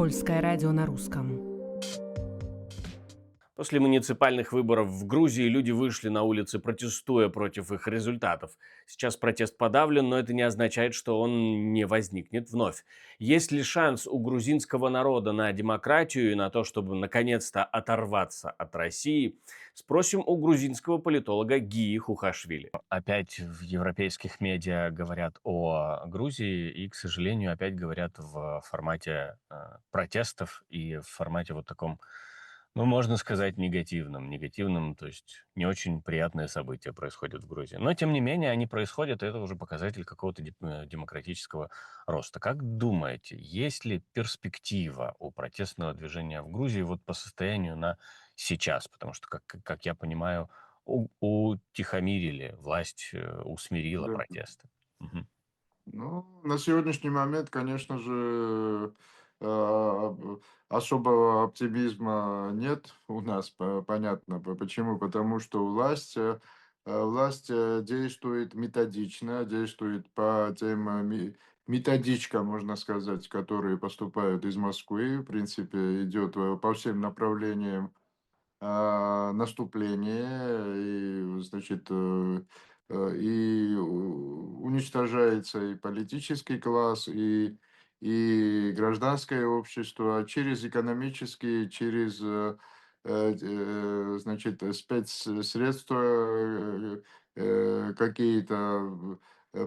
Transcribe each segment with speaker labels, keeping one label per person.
Speaker 1: Польское радио на русском.
Speaker 2: После муниципальных выборов в Грузии люди вышли на улицы, протестуя против их результатов. Сейчас протест подавлен, но это не означает, что он не возникнет вновь. Есть ли шанс у грузинского народа на демократию и на то, чтобы наконец-то оторваться от России? Спросим у грузинского политолога Гии Хухашвили. Опять в европейских медиа говорят о Грузии и, к сожалению, опять говорят в формате протестов и в формате вот таком, ну, можно сказать, негативным. Негативным, то есть не очень приятные события происходят в Грузии. Но, тем не менее, они происходят, и это уже показатель какого-то демократического роста. Как думаете, есть ли перспектива у протестного движения в Грузии вот по состоянию на сейчас? Потому что, как я понимаю, утихомирили, власть усмирила
Speaker 3: Да.
Speaker 2: протесты. Мгм.
Speaker 3: Ну, на сегодняшний момент, конечно же, особого оптимизма нет у нас, понятно. Почему? Потому что власть действует методично, действует по тем методичкам, можно сказать, которые поступают из Москвы. В принципе, идет по всем направлениям наступление, и, значит, уничтожается и политический класс, и гражданское общество через экономические, через значит, спецсредства какие-то,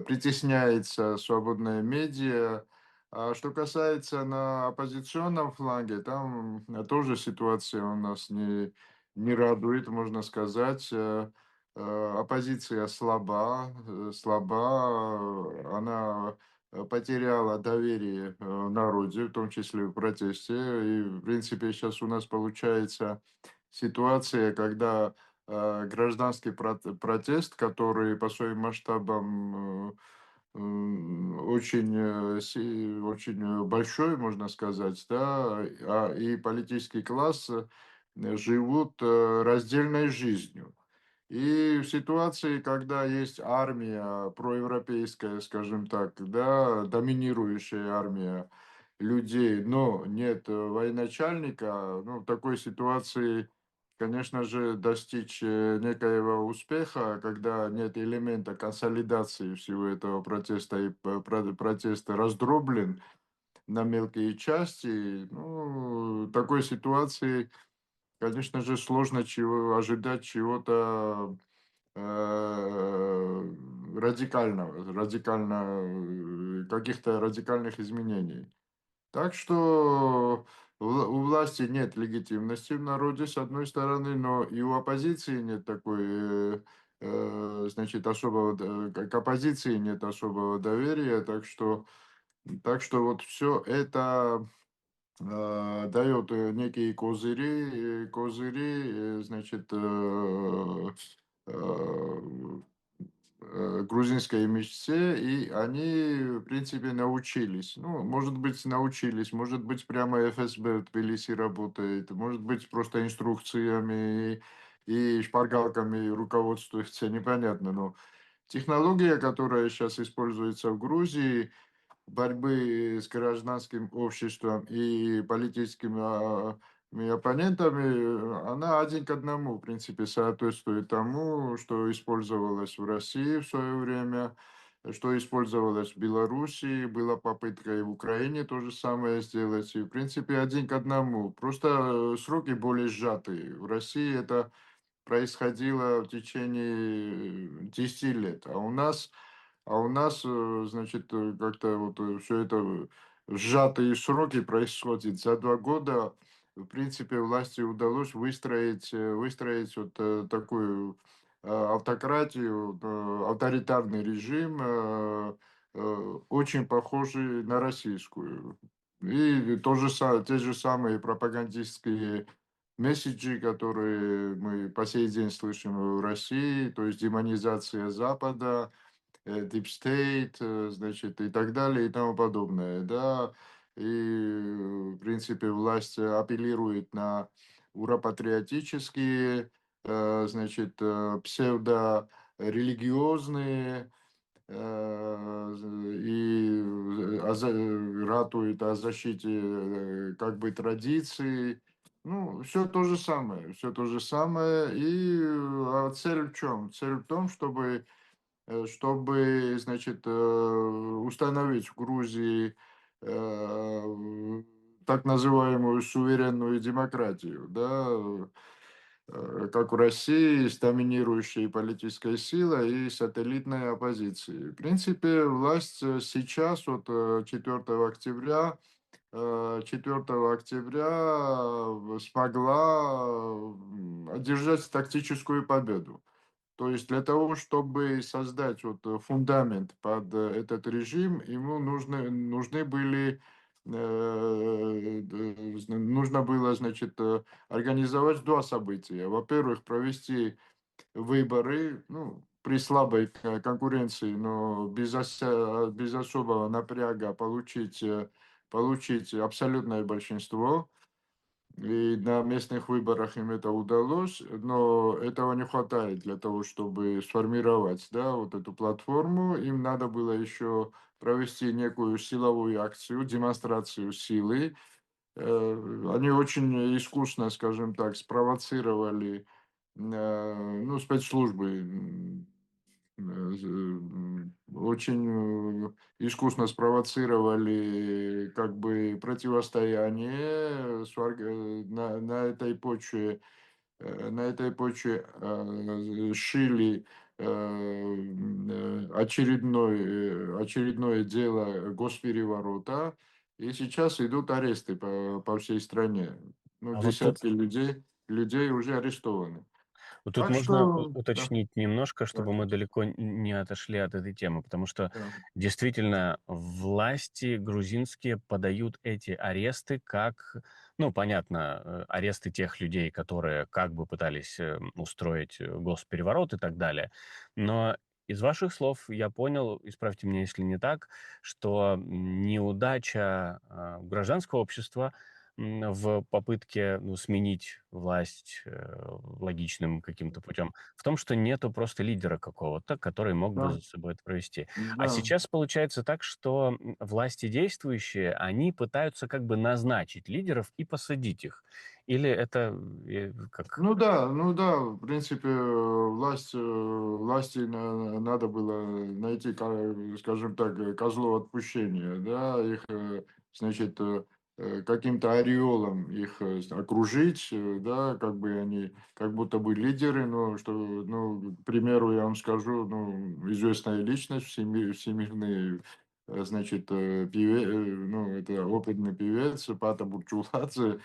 Speaker 3: притесняется свободная медиа. А что касается на оппозиционном фланге, там тоже ситуация у нас не радует, можно сказать. Оппозиция слаба, она потеряла доверие в народе, в том числе в протесте. И, в принципе, сейчас у нас получается ситуация, когда гражданский протест, который по своим масштабам очень большой, можно сказать, да, и политический класс живут раздельной жизнью. И в ситуации, когда есть армия проевропейская, скажем так, да, доминирующая армия людей, но нет военачальника, ну, в такой ситуации, конечно же, достичь некоего успеха, когда нет элемента консолидации всего этого протеста, и протест раздроблен на мелкие части, ну, в такой ситуации, конечно же, сложно ожидать чего-то каких-то радикальных изменений. Так что у власти нет легитимности в народе, с одной стороны, но и у оппозиции нет такой, значит, к оппозиции нет особого доверия, так что вот все это дает некие козыри, значит, э, грузинской мечте, и они, в принципе, научились. Ну, может быть, прямо ФСБ в Тбилиси работает, может быть, просто инструкциями и шпаргалками руководствуется, непонятно. Но технология, которая сейчас используется в Грузии, борьбы с гражданским обществом и политическими оппонентами, она один к одному, в принципе, соответствует тому, что использовалось в России в свое время, что использовалось в Белоруссии, была попытка и в Украине то же самое сделать, и, в принципе, один к одному. Просто сроки более сжатые. В России это происходило в течение 10 лет, а у нас, значит, как-то вот все это в сжатые сроки происходит. За 2 года, в принципе, власти удалось выстроить вот такую автократию, авторитарный режим, очень похожий на российскую. И те же самые пропагандистские месседжи, которые мы по сей день слышим в России, то есть демонизация Запада, Deep State, значит, и так далее, и тому подобное, да. И, в принципе, власть апеллирует на уропатриотические, значит, псевдорелигиозные и ратует о защите как бы традиций. Ну, все то же самое, все то же самое. И цель в чем? Цель в том, чтобы, значит, установить в Грузии так называемую суверенную демократию, да, как в России, с доминирующей политической силой и сателлитной оппозицией. В принципе, власть сейчас, от 4 октября, 4 октября смогла одержать тактическую победу. То есть для того, чтобы создать вот фундамент под этот режим, ему нужны были, нужно было, значит, организовать два события. Во-первых, провести выборы, ну, при слабой конкуренции, но без особого напряга получить абсолютное большинство. И на местных выборах им это удалось, но этого не хватает для того, чтобы сформировать, да, вот эту платформу. Им надо было еще провести некую силовую акцию, демонстрацию силы. Они очень искусно, скажем так, спровоцировали, ну, спецслужбы, очень искусно спровоцировали как бы противостояние на этой почве шили очередное дело госпереворота, и сейчас идут аресты по всей стране. Ну,
Speaker 2: А вот тут
Speaker 3: десятки людей уже арестованы.
Speaker 2: Вот тут
Speaker 3: Так
Speaker 2: можно
Speaker 3: что, да,
Speaker 2: уточнить немножко,
Speaker 3: да,
Speaker 2: чтобы мы далеко не отошли от этой темы, потому что
Speaker 3: да.
Speaker 2: действительно власти грузинские подают эти аресты как, ну, понятно, аресты тех людей, которые как бы пытались устроить госпереворот и так далее. Но из ваших слов я понял, исправьте меня, если не так, что неудача гражданского общества в попытке, ну, сменить власть, логичным каким-то путем, в том, что нету просто лидера какого-то, который мог бы
Speaker 3: Да,
Speaker 2: за собой это провести. А
Speaker 3: да.
Speaker 2: сейчас получается так, что, власти действующие, они пытаются как бы назначить лидеров и посадить их. Или это, как?
Speaker 3: Ну да, в принципе, власти надо было найти, скажем так, козлов отпущения, да, их, значит, каким-то ореолом их окружить, да, как бы они, как будто бы лидеры, но что, ну, к примеру, я вам скажу, ну, известная личность, всемирный, значит, ну, это опытный певец Пата Бурчуладзе,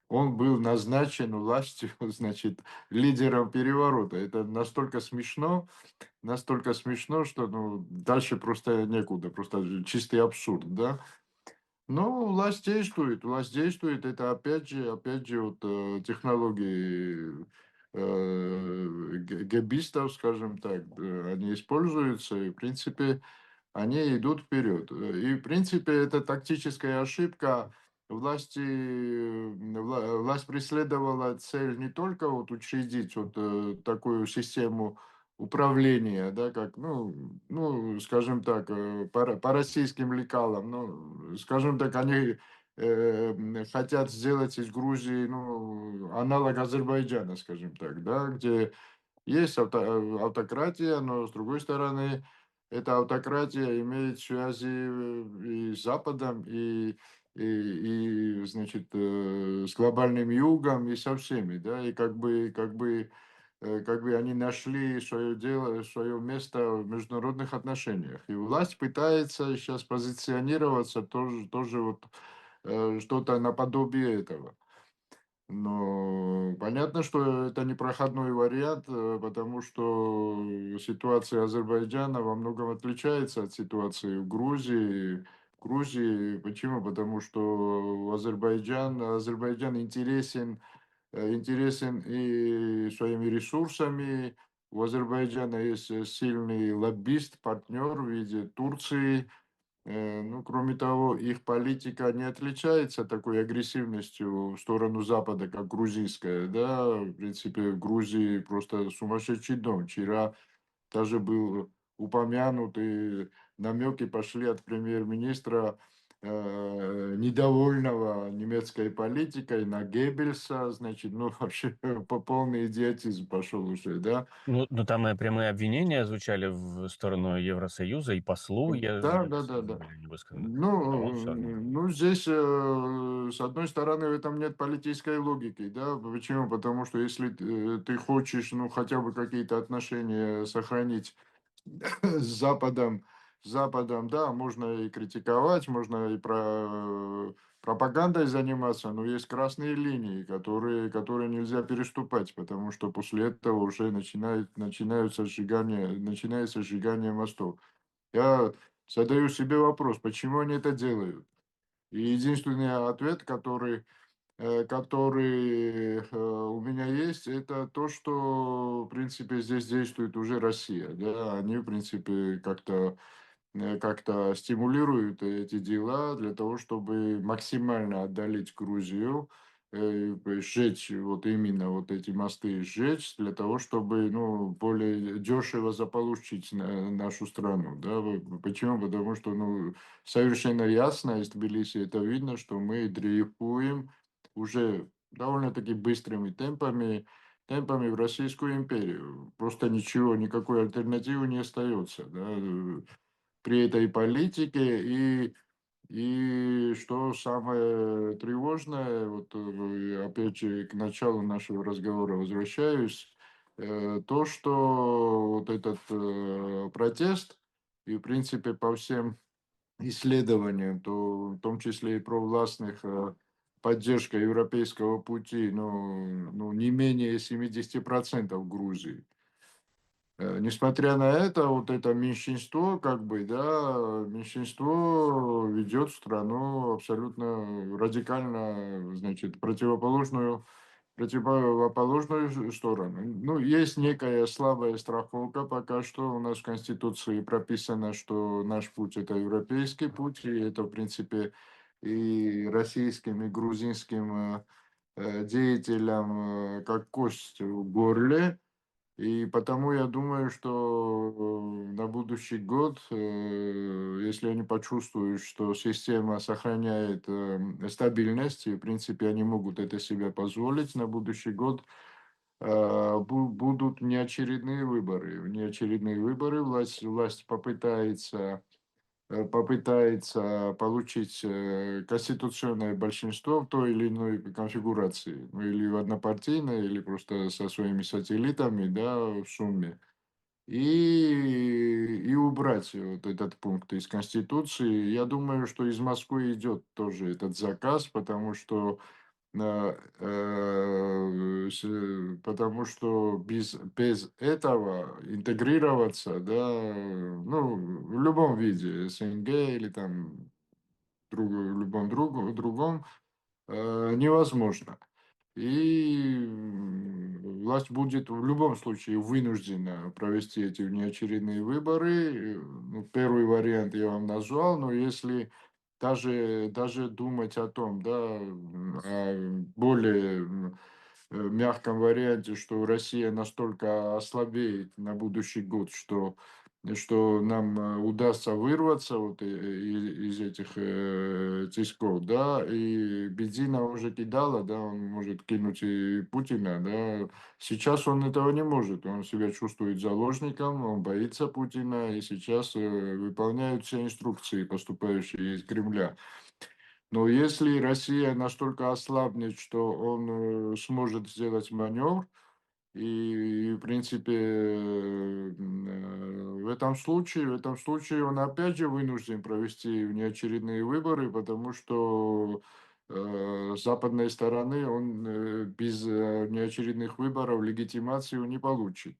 Speaker 3: он был назначен властью, значит, лидером переворота. Это настолько смешно, что, ну, дальше просто некуда, просто чистый абсурд, да. Но власть действует, это опять же, вот технологии гэбистов, скажем так, они используются, и, в принципе, они идут вперед. И, в принципе, это тактическая ошибка. Власть преследовала цель не только вот учредить вот такую систему управления, да, как, ну, скажем так, по российским лекалам, ну, скажем так, они хотят сделать из Грузии, ну, аналог Азербайджана, скажем так, да, где есть автократия, но с другой стороны, эта автократия имеет связи и с Западом, значит, с глобальным югом, и со всеми, да, и как бы они нашли свое дело, свое место в международных отношениях. И власть пытается сейчас позиционироваться тоже вот что-то наподобие этого. Но понятно, что это непроходной вариант, потому что ситуация Азербайджана во многом отличается от ситуации в Грузии. В Грузии почему? Потому что Азербайджан интересен и своими ресурсами. У Азербайджана есть сильный лоббист, партнер в виде Турции. Ну, кроме того, их политика не отличается такой агрессивностью в сторону Запада, как грузинская, да. В принципе, в Грузии просто сумасшедший дом. Вчера даже был упомянуты, намеки пошли от премьер-министра, недовольного немецкой политикой на Геббельса, значит, ну, вообще по полный идиотизм пошел уже, да.
Speaker 2: Ну, там и прямые обвинения звучали в сторону Евросоюза, и послу
Speaker 3: Да, да, да,
Speaker 2: Евросоюза
Speaker 3: да.
Speaker 2: были невысказаны. А
Speaker 3: Ну,
Speaker 2: он все равно.
Speaker 3: ну, здесь, с одной стороны, в этом нет политической логики, да. Почему? Потому что если ты хочешь, ну, хотя бы какие-то отношения сохранить с Западом, да, можно и критиковать, можно и пропагандой заниматься, но есть красные линии, которые нельзя переступать, потому что после этого уже начинается сжигание мостов. Я задаю себе вопрос, почему они это делают? И единственный ответ, который у меня есть, это то, что, в принципе, здесь действует уже Россия. Да? Они, в принципе, как-то стимулируют эти дела для того, чтобы максимально отдалить Грузию, сжечь вот именно вот эти мосты, сжечь для того, чтобы, ну, более дешево заполучить нашу страну. Да? Почему? Потому что, ну, совершенно ясно, из Тбилиси это видно, что мы дрейфуем уже довольно-таки быстрыми темпами в Российскую империю. Просто ничего, никакой альтернативы не остается. Да? При этой политике. И что самое тревожное, вот опять же к началу нашего разговора возвращаюсь, то, что вот этот протест, и в принципе по всем исследованиям, то в том числе и провластных, поддержка европейского пути, ну, не менее 70% в Грузии. Несмотря на это, вот это меньшинство, как бы, да, меньшинство ведет страну абсолютно радикально, значит, противоположную сторону. Ну, есть некая слабая страховка, пока что у нас в Конституции прописано, что наш путь – это европейский путь, и это, в принципе, и российским, и грузинским деятелям как кость в горле. И потому я думаю, что на будущий год, если они почувствуют, что система сохраняет стабильность, и, в принципе, они могут это себе позволить, на будущий год будут неочередные выборы. Внеочередные выборы власть попытается получить конституционное большинство в той или иной конфигурации, ну или в однопартийной, или просто со своими сателлитами, да, в сумме, и убрать вот этот пункт из Конституции. Я думаю, что из Москвы идет тоже этот заказ, потому что без этого интегрироваться, да, ну, в любом виде, СНГ или там в любом другом, невозможно. И власть будет в любом случае вынуждена провести эти внеочередные выборы. Ну, первый вариант я вам назвал, но если даже думать о том, да, о более мягком варианте, что Россия настолько ослабеет на будущий год, что нам удастся вырваться вот из этих тисков, да, и Бедзина уже кидала, да, он может кинуть и Путина, да, сейчас он этого не может, он себя чувствует заложником, он боится Путина, и сейчас выполняют все инструкции, поступающие из Кремля. Но если Россия настолько ослабнет, что он сможет сделать маневр, и, в принципе, в этом случае он опять же вынужден провести внеочередные выборы, потому что с западной стороны он без внеочередных выборов легитимацию не получит.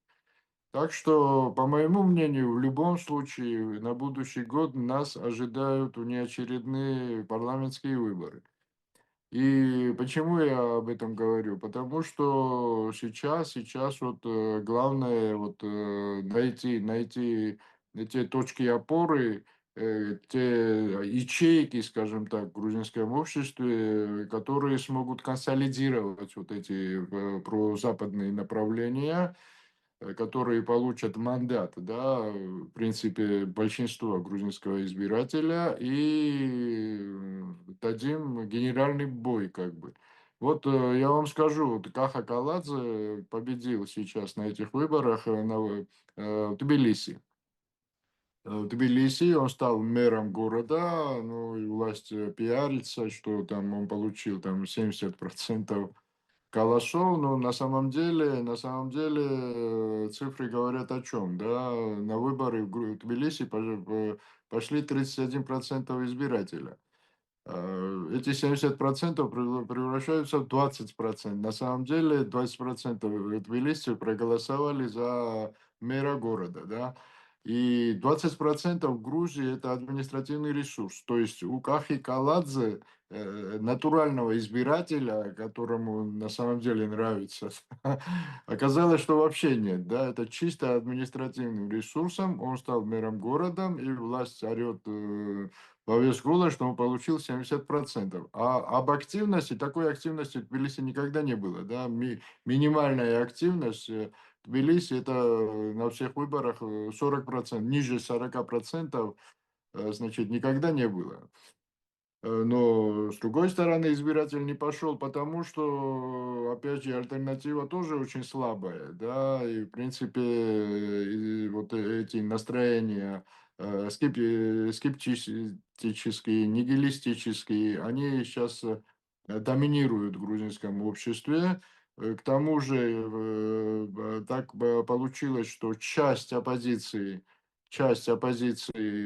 Speaker 3: Так что, по моему мнению, в любом случае на будущий год нас ожидают внеочередные парламентские выборы. И почему я об этом говорю? Потому что сейчас вот главное вот найти те точки опоры, те ячейки, скажем так, в грузинском обществе, которые смогут консолидировать вот эти прозападные направления которые получат мандат, да, в принципе, большинство грузинского избирателя, и дадим генеральный бой, как бы. Вот я вам скажу, вот Каха Каладзе победил сейчас на этих выборах в Тбилиси. В Тбилиси он стал мэром города, ну и власть пиарится, что там он получил там 70% голосов, но на самом деле цифры говорят о чем, да, на выборы в Тбилиси пошли 31% избирателя. Эти 70% превращаются в 20%. На самом деле 20% тбилисцев проголосовали за мэра города, да. И 20% в Грузии это административный ресурс. То есть у Кахи Каладзе, натурального избирателя, которому на самом деле нравится, оказалось, что вообще нет. Да, это чисто административным ресурсом. Он стал мэром города, и власть орет во весь голос, что он получил 70%. А об активности, такой активности в Тбилиси никогда не было. Да? Минимальная активность в Тбилиси это на всех выборах 40%, ниже 40%, значит, никогда не было. Но, с другой стороны, избиратель не пошел, потому что, опять же, альтернатива тоже очень слабая, да, и, в принципе, и вот эти настроения скептические, нигилистические, они сейчас доминируют в грузинском обществе. К тому же, так получилось, что часть оппозиции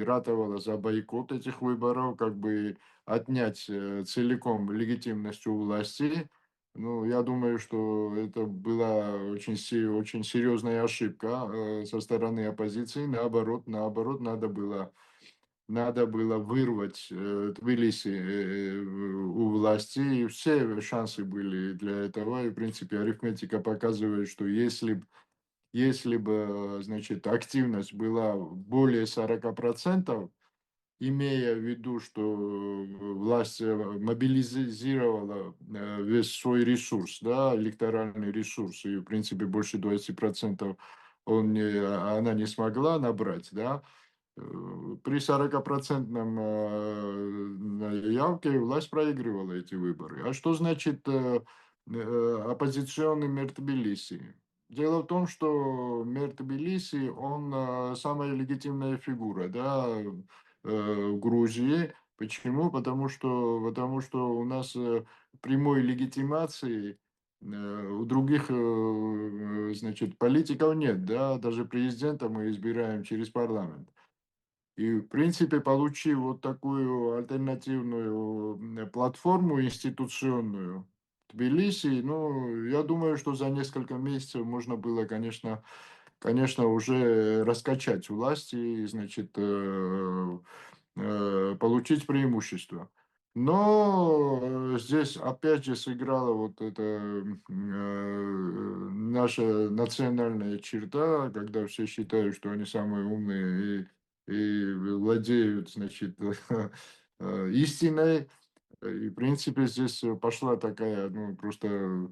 Speaker 3: ратовала за бойкот этих выборов, как бы отнять целиком легитимность у власти. Ну, я думаю, что это была очень серьезная ошибка со стороны оппозиции. Наоборот, надо было вырвать Тбилиси у власти, и все шансы были для этого. И, в принципе, арифметика показывает, что если бы, значит, активность была более 40%, имея в виду, что власть мобилизировала весь свой ресурс, да, электоральный ресурс, и, в принципе, больше 20% она не смогла набрать, да, при 40% явке власть проигрывала эти выборы. А что значит оппозиционный мэр Тбилиси? Дело в том, что мэр Тбилиси, он самая легитимная фигура, да, в Грузии. Почему? Потому что у нас прямой легитимации у других, значит, политиков нет, да, даже президента мы избираем через парламент. И, в принципе, получив вот такую альтернативную платформу институционную в Тбилиси, ну, я думаю, что за несколько месяцев можно было, конечно, уже раскачать власти и, значит, получить преимущество. Но здесь опять же сыграла вот эта наша национальная черта, когда все считают, что они самые умные и владеют, значит, истиной. И, в принципе, здесь пошла такая, ну, просто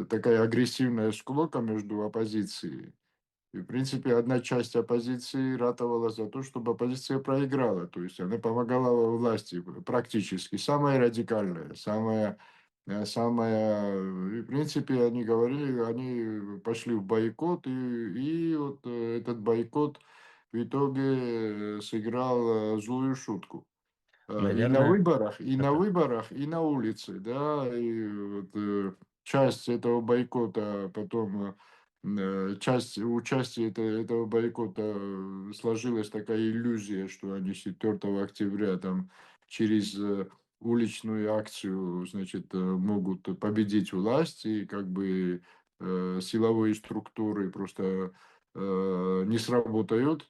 Speaker 3: такая агрессивная склока между оппозицией. И, в принципе, одна часть оппозиции ратовала за то, чтобы оппозиция проиграла. То есть она помогала власти практически. Самая радикальная, и, в принципе, они говорили, они пошли в бойкот, и вот этот бойкот в итоге сыграл злую шутку. И на
Speaker 2: Наверное,
Speaker 3: выборах, и на
Speaker 2: это
Speaker 3: выборах, и на улице, да, и вот, часть этого бойкота потом, часть участия этого бойкота сложилась такая иллюзия, что они 4 октября там через уличную акцию, значит, могут победить власть, и как бы силовые структуры просто не сработают.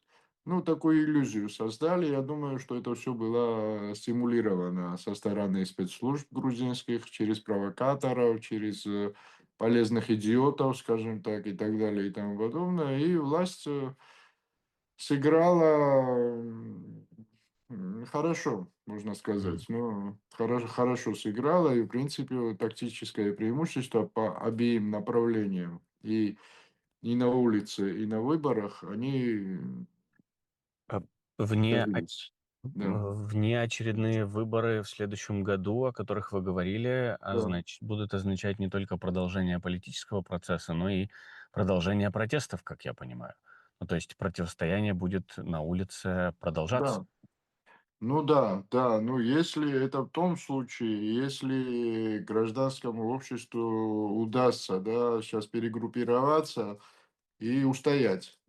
Speaker 3: Ну, такую иллюзию создали. Я думаю, что это все было стимулировано со стороны спецслужб грузинских, через провокаторов, через полезных идиотов, скажем так, и так далее, и тому подобное. И власть сыграла хорошо, можно сказать.
Speaker 2: мгм.
Speaker 3: Ну, хорошо сыграла, и, в принципе, тактическое преимущество по обеим направлениям. И и на улице, и на выборах, они
Speaker 2: А вне
Speaker 3: добились. Да,
Speaker 2: Внеочередные выборы в следующем году, о которых вы говорили,
Speaker 3: да.
Speaker 2: будут означать не только продолжение политического процесса, но и продолжение протестов, как я понимаю. Ну, то есть противостояние будет на улице продолжаться.
Speaker 3: Да. Ну да, да. Ну, если это в том случае, если гражданскому обществу удастся, да, сейчас перегруппироваться и устоять.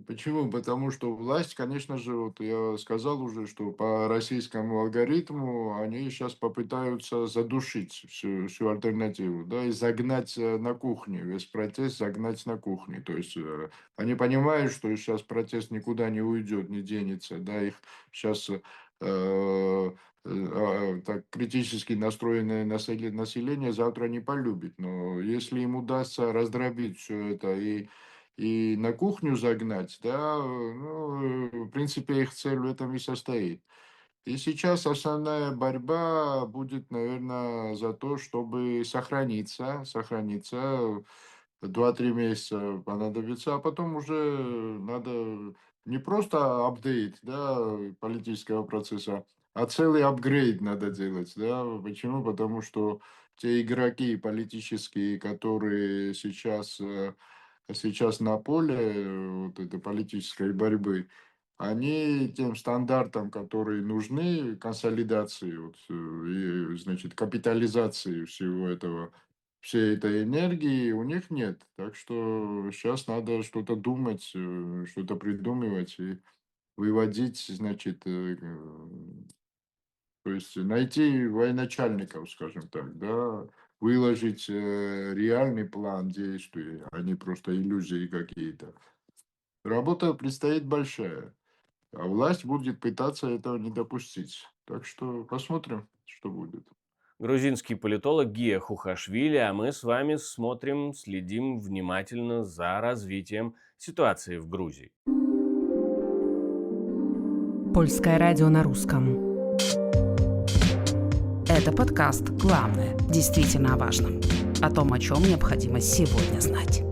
Speaker 3: Почему? Потому что власть, конечно же, вот я сказал уже, что по российскому алгоритму они сейчас попытаются задушить всю альтернативу, да, и загнать на кухню, весь протест загнать на кухню. То есть они понимают, что сейчас протест никуда не уйдет, не денется, да, их сейчас так критически настроенное население завтра не полюбит. Но если им удастся раздробить все это и на кухню загнать, да, ну, в принципе, их цель в этом и состоит. И сейчас основная борьба будет, наверное, за то, чтобы сохраниться. 2-3 месяца понадобится, а потом уже надо не просто апдейт, да, политического процесса, а целый апгрейд надо делать, да. Почему? Потому что те игроки политические, которые сейчас на поле вот этой политической борьбы, они тем стандартам, которые нужны консолидации, вот, и, значит, капитализации всей этой энергии, у них нет. Так что сейчас надо что-то думать, что-то придумывать и выводить, значит, то есть найти военачальников, скажем так, да, выложить реальный план действий, а не просто иллюзии какие-то. Работа предстоит большая, а власть будет пытаться этого не допустить. Так что посмотрим, что будет.
Speaker 2: Грузинский политолог Гия Хухашвили, а мы с вами следим внимательно за развитием ситуации в Грузии.
Speaker 1: Польское радио на русском. Это подкаст «Главное. Действительно о важном». О том, о чем необходимо сегодня знать.